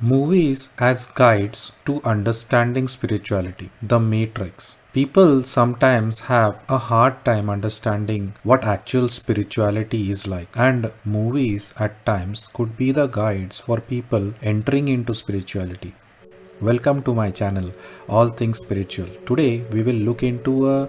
Movies as guides to understanding spirituality. The Matrix. People sometimes have a hard time understanding what actual spirituality is like, and movies at times could be the guides for people entering into spirituality. Welcome to my channel, All Things Spiritual. Today we will look into a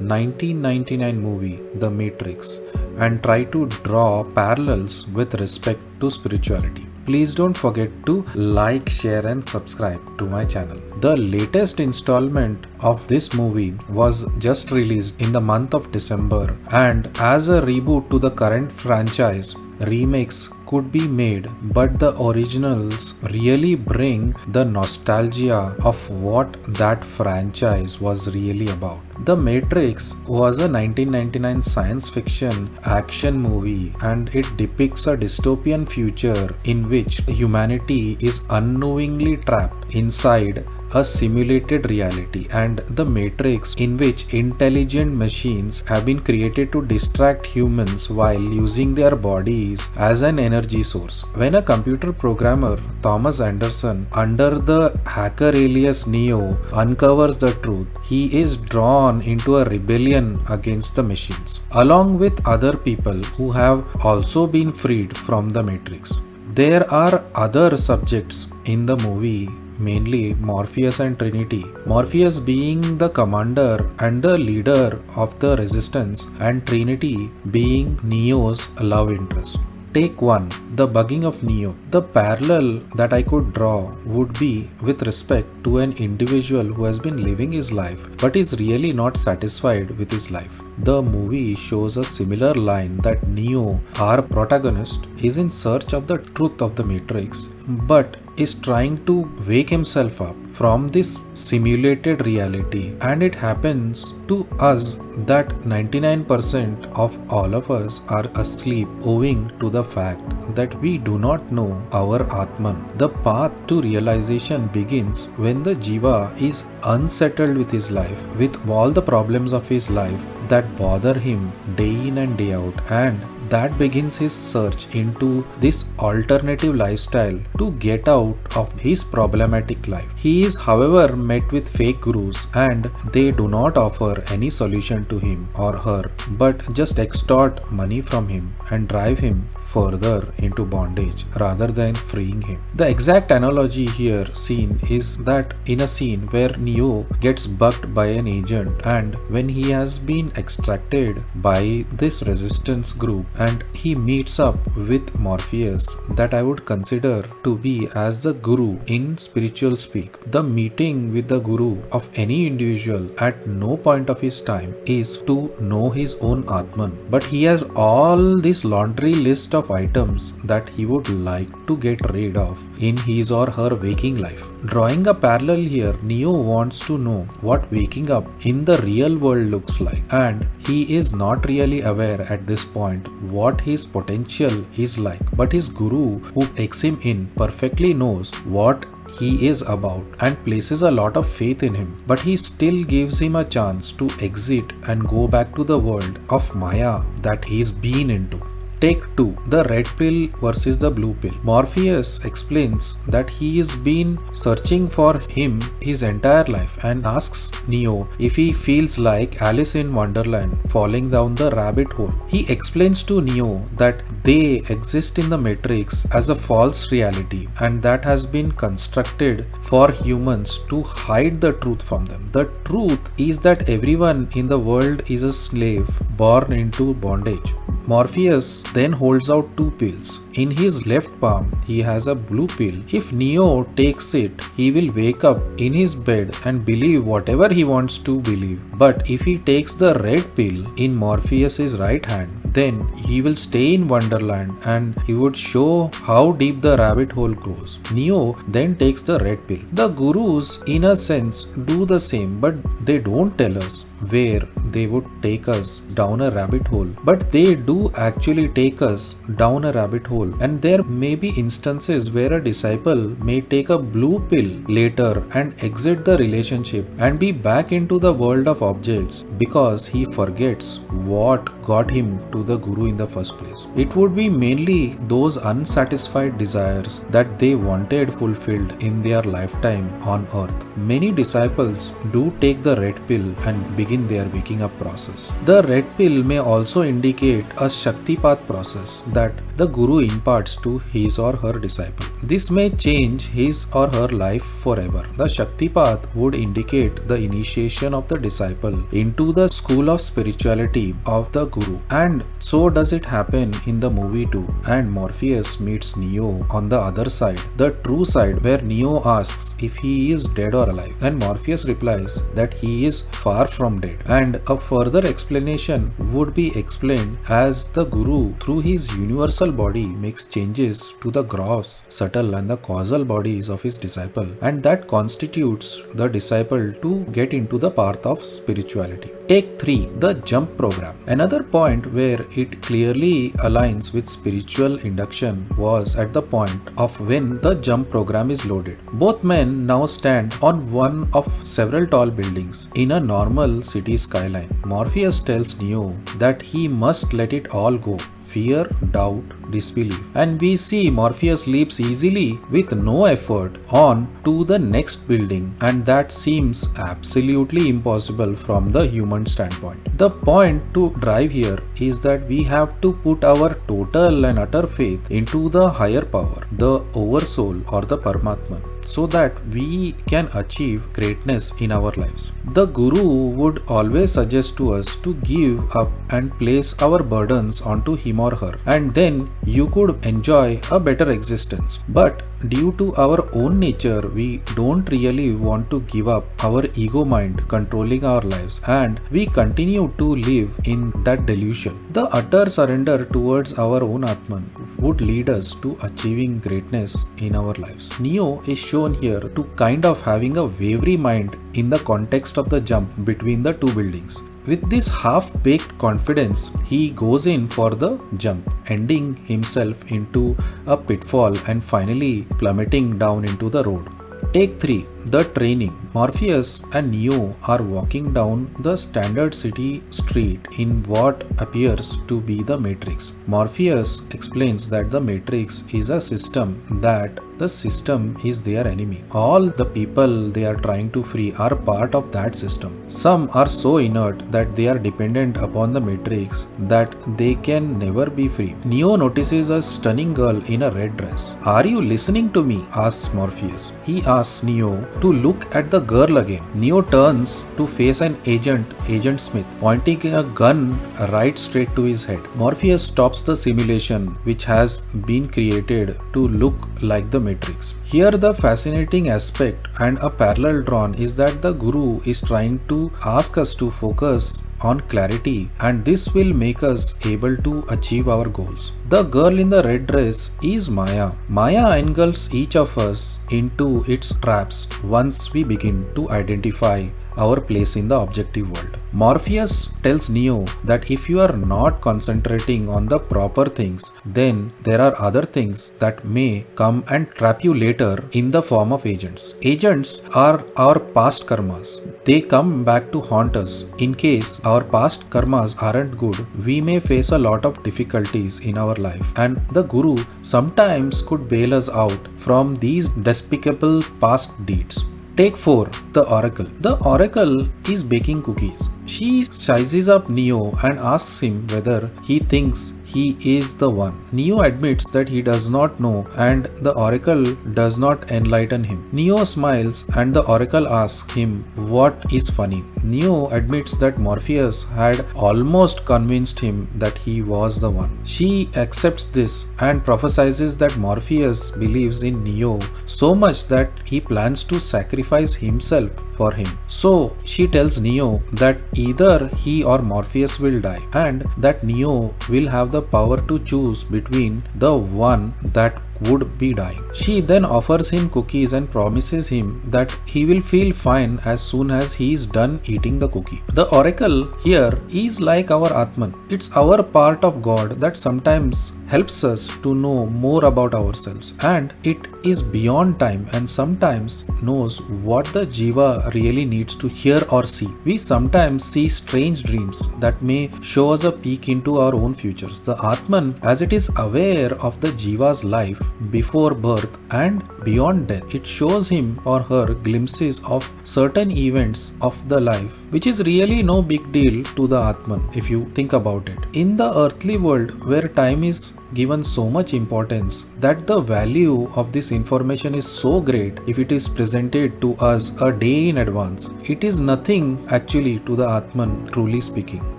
1999 movie, The Matrix, and try to draw parallels with respect to spirituality. Please don't forget to like, share, and subscribe to my channel. The latest installment of this movie was just released in the month of December, and as a reboot to the current franchise, remakes could be made, but the originals really bring the nostalgia of what that franchise was really about. The Matrix was a 1999 science fiction action movie, and it depicts a dystopian future in which humanity is unknowingly trapped inside a simulated reality, and the Matrix, in which intelligent machines have been created to distract humans while using their bodies as an energy source. When a computer programmer, Thomas Anderson, under the hacker alias Neo, uncovers the truth, he is drawn into a rebellion against the machines, along with other people who have also been freed from the Matrix. There are other subjects in the movie, mainly Morpheus and Trinity. Morpheus being the commander and the leader of the resistance, and Trinity being Neo's love interest. Take 1. The bugging of Neo. The parallel that I could draw would be with respect to an individual who has been living his life but is really not satisfied with his life. The movie shows a similar line that Neo, our protagonist, is in search of the truth of the Matrix but is trying to wake himself up from this simulated reality, and it happens to us that 99% of all of us are asleep owing to the fact that we do not know our Atman. The path to realization begins when the Jiva is unsettled with his life, with all the problems of his life that bother him day in and day out, and that begins his search into this alternative lifestyle to get out of his problematic life. He is, however, met with fake gurus, and they do not offer any solution to him or her but just extort money from him and drive him further into bondage rather than freeing him. The exact analogy here seen is that in a scene where Neo gets bugged by an agent, and when he has been extracted by this resistance group and he meets up with Morpheus, that I would consider to be as the guru in spiritual speak. The meeting with the guru of any individual at no point of his time is to know his own Atman, but he has all this laundry list of items that he would like to get rid of in his or her waking life. Drawing a parallel here, Neo wants to know what waking up in the real world looks like, and he is not really aware at this point what his potential is like, but his guru who takes him in perfectly knows what he is about and places a lot of faith in him, but he still gives him a chance to exit and go back to the world of Maya that he's been into. Take 2. The red pill versus the blue pill. Morpheus explains that he has been searching for him his entire life and asks Neo if he feels like Alice in Wonderland falling down the rabbit hole. He explains to Neo that they exist in the Matrix as a false reality, and that has been constructed for humans to hide the truth from them. The truth is that everyone in the world is a slave born into bondage. Morpheus then holds out 2 pills. In his left palm, he has a blue pill. If Neo takes it, he will wake up in his bed and believe whatever he wants to believe. But if he takes the red pill in Morpheus's right hand, then he will stay in Wonderland and he would show how deep the rabbit hole goes. Neo then takes the red pill. The gurus, in a sense, do the same, but they don't tell us where they would take us down a rabbit hole, but they do actually take us down a rabbit hole. And there may be instances where a disciple may take a blue pill later and exit the relationship and be back into the world of objects because he forgets what got him to the Guru in the first place. It would be mainly those unsatisfied desires that they wanted fulfilled in their lifetime on earth. Many disciples do take the red pill and begin their waking up process. The red pill may also indicate a Shaktipat process that the Guru imparts to his or her disciple. This may change his or her life forever. The Shaktipat would indicate the initiation of the disciple into the school of spirituality of the Guru. And so does it happen in the movie too. And Morpheus meets Neo on the other side, the true side, where Neo asks if he is dead or alive. And Morpheus replies that he is far from dead. And a further explanation would be explained as the Guru, through his universal body, makes changes to the gross, subtle and the causal bodies of his disciple, and that constitutes the disciple to get into the path of spirituality. Take 3. The jump program. Another point where it clearly aligns with spiritual induction was at the point of when the jump program is loaded. Both men now stand on one of several tall buildings in a normal city skyline. Morpheus tells Neo that he must let it all go. Fear, doubt, disbelief. And we see Morpheus leaps easily with no effort on to the next building, and that seems absolutely impossible from the human standpoint. The point to drive here is that we have to put our total and utter faith into the higher power, the oversoul or the Paramatman, so that we can achieve greatness in our lives. The Guru would always suggest to us to give up and place our burdens onto him or her, and then you could enjoy a better existence. But due to our own nature, we don't really want to give up our ego mind controlling our lives, and we continue to live in that delusion. The utter surrender towards our own Atman would lead us to achieving greatness in our lives. Neo is shown here to kind of having a wavery mind in the context of the jump between the two buildings. With this half-baked confidence, he goes in for the jump, ending himself into a pitfall and finally plummeting down into the road. Take 3. The training. Morpheus and Neo are walking down the standard city street in what appears to be the Matrix. Morpheus explains that the Matrix is a system, that the system is their enemy. All the people they are trying to free are part of that system. Some are so inert that they are dependent upon the Matrix that they can never be free. Neo notices a stunning girl in a red dress. "Are you listening to me?" asks Morpheus. He asks Neo to look at the girl again. Neo turns to face an Agent Smith, pointing a gun right straight to his head. Morpheus stops the simulation which has been created to look like the Matrix. Here the fascinating aspect and a parallel drawn is that the Guru is trying to ask us to focus on clarity, and this will make us able to achieve our goals. The girl in the red dress is Maya. Maya engulfs each of us into its traps once we begin to identify our place in the objective world. Morpheus tells Neo that if you are not concentrating on the proper things, then there are other things that may come and trap you later in the form of agents. Agents are our past karmas. They come back to haunt us. In case our past karmas aren't good, we may face a lot of difficulties in our life, and the Guru sometimes could bail us out from these despicable past deeds. Take 4. The Oracle. The Oracle is baking cookies. She sizes up Neo and asks him whether he thinks he is the one. Neo admits that he does not know, and the Oracle does not enlighten him. Neo smiles and the Oracle asks him what is funny. Neo admits that Morpheus had almost convinced him that he was the one. She accepts this and prophesies that Morpheus believes in Neo so much that he plans to sacrifice himself for him. So she tells Neo that either he or Morpheus will die, and that Neo will have the power to choose between the one that would be dying. She then offers him cookies and promises him that he will feel fine as soon as he is done eating the cookie. The oracle here is like our Atman. It's our part of God that sometimes helps us to know more about ourselves, and it is beyond time and sometimes knows what the Jiva really needs to hear or see. We sometimes see strange dreams that may show us a peek into our own futures. The Atman, as it is aware of the Jiva's life before birth and beyond death, it shows him or her glimpses of certain events of the life, which is really no big deal to the Atman if you think about it. In the earthly world where time is given so much importance, that the value of this information is so great if it is presented to us a day in advance. It is nothing actually to the Atman, truly speaking.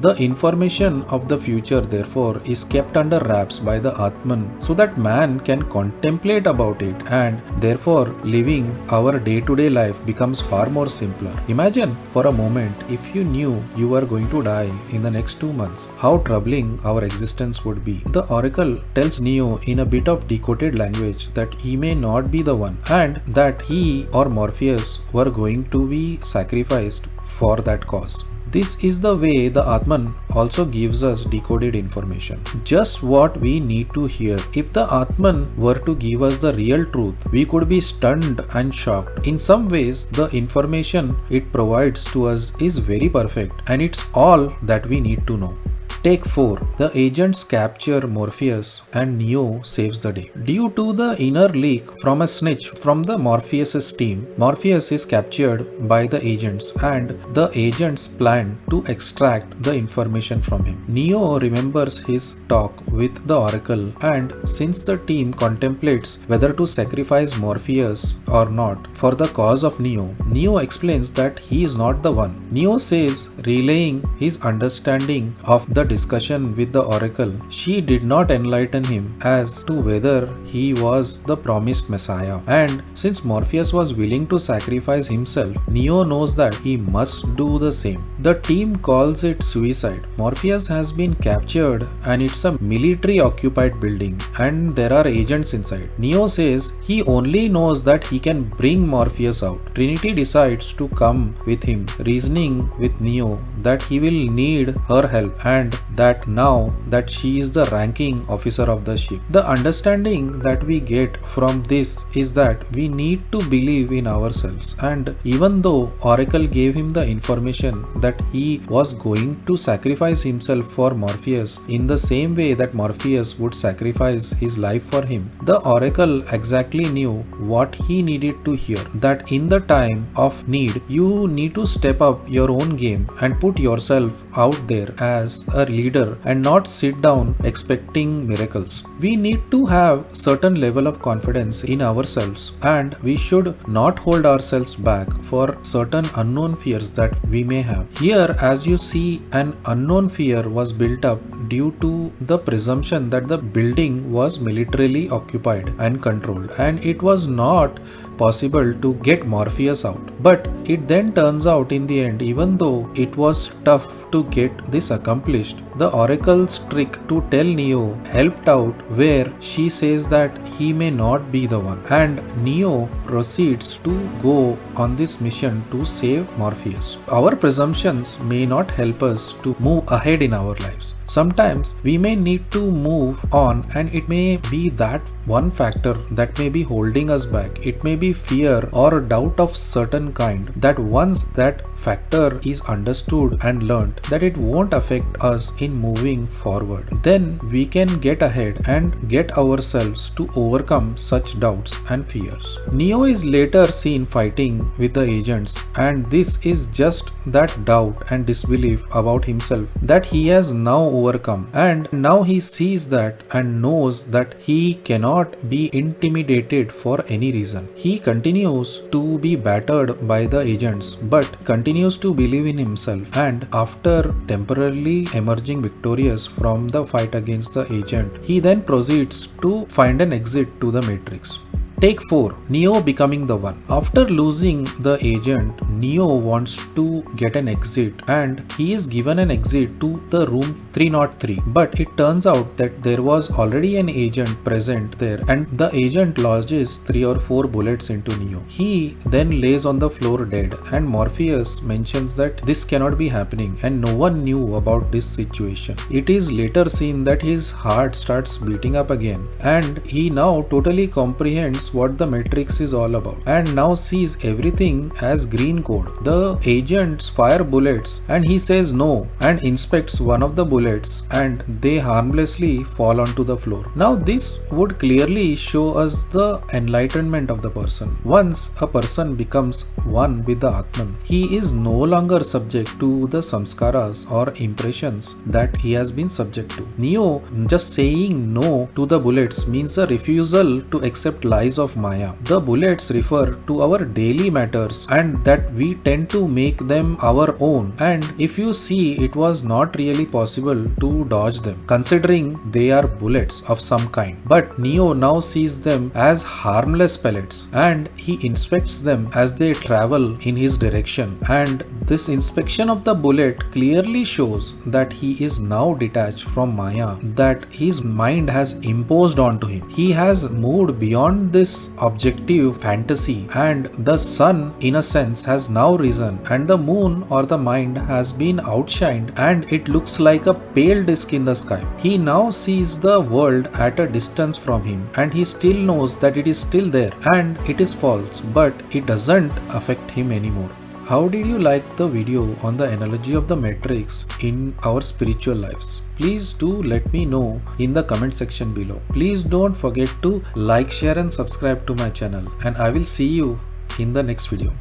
The information of the future therefore is kept under wraps by the Atman so that man can contemplate about it, and therefore living our day-to-day life becomes far more simpler. Imagine for a moment if you knew you were going to die in the next 2 months, how troubling our existence would be. The oracle tells Neo in a bit of decoded language that he may not be the one, and that he or Morpheus were going to be sacrificed for that cause. This is the way the Atman also gives us decoded information. Just what we need to hear. If the Atman were to give us the real truth, we could be stunned and shocked. In some ways, the information it provides to us is very perfect, and it's all that we need to know. Take 4. The agents capture Morpheus and Neo saves the day. Due to the inner leak from a snitch from the Morpheus' team, Morpheus is captured by the agents, and the agents plan to extract the information from him. Neo remembers his talk with the oracle, and since the team contemplates whether to sacrifice Morpheus or not for the cause of Neo, Neo explains that he is not the one. Neo says, relaying his understanding of the discussion with the oracle, she did not enlighten him as to whether he was the promised Messiah, and since Morpheus was willing to sacrifice himself, Neo knows that he must do the same. The team calls it suicide. Morpheus has been captured and it's a military occupied building and there are agents inside. Neo says he only knows that he can bring Morpheus out. Trinity decides to come with him, reasoning with Neo that he will need her help and that now that she is the ranking officer of the ship. The understanding that we get from this is that we need to believe in ourselves, and even though Oracle gave him the information that he was going to sacrifice himself for Morpheus in the same way that Morpheus would sacrifice his life for him, the Oracle exactly knew what he needed to hear, that in the time of need you need to step up your own game and put yourself out there as a leader and not sit down expecting miracles. We need to have certain level of confidence in ourselves, and we should not hold ourselves back for certain unknown fears that we may have. Here, as you see, an unknown fear was built up due to the presumption that the building was militarily occupied and controlled, and it was not possible to get Morpheus out. But it then turns out in the end, even though it was tough to get this accomplished, the Oracle's trick to tell Neo helped out, where she says that he may not be the one, and Neo proceeds to go on this mission to save Morpheus. Our presumptions may not help us to move ahead in our lives. Sometimes we may need to move on, and it may be that one factor that may be holding us back. It may be fear or doubt of certain kind, that once that factor is understood and learned, that it won't affect us in moving forward, then we can get ahead and get ourselves to overcome such doubts and fears. Neo is later seen fighting with the agents, and this is just that doubt and disbelief about himself that he has now overcome, and now he sees that and knows that he cannot be intimidated for any reason. He continues to be battered by the agents but continues to believe in himself, and after temporarily emerging victorious from the fight against the agent, he then proceeds to find an exit to the matrix. Take 4. Neo becoming the one. After losing the agent, Neo wants to get an exit and he is given an exit to the room 303. But it turns out that there was already an agent present there and the agent lodges 3 or 4 bullets into Neo. He then lays on the floor dead and Morpheus mentions that this cannot be happening and no one knew about this situation. It is later seen that his heart starts beating up again and he now totally comprehends what the Matrix is all about and now sees everything as green code. The agents fire bullets and he says no and inspects one of the bullets and they harmlessly fall onto the floor. Now this would clearly show us the enlightenment of the person. Once a person becomes one with the Atman, he is no longer subject to the samskaras or impressions that he has been subject to. Neo just saying no to the bullets means a refusal to accept lies of Maya. The bullets refer to our daily matters and that we tend to make them our own, and if you see, it was not really possible to dodge them considering they are bullets of some kind. But Neo now sees them as harmless pellets and he inspects them as they travel in his direction, and this inspection of the bullet clearly shows that he is now detached from Maya that his mind has imposed onto him. He has moved beyond this objective fantasy and the sun in a sense has now risen and the moon or the mind has been outshined and it looks like a pale disk in the sky. He now sees the world at a distance from him and he still knows that it is still there and it is false, but it doesn't affect him anymore. How did you like the video on the analogy of the Matrix in our spiritual lives? Please do let me know in the comment section below. Please don't forget to like, share and subscribe to my channel, and I will see you in the next video.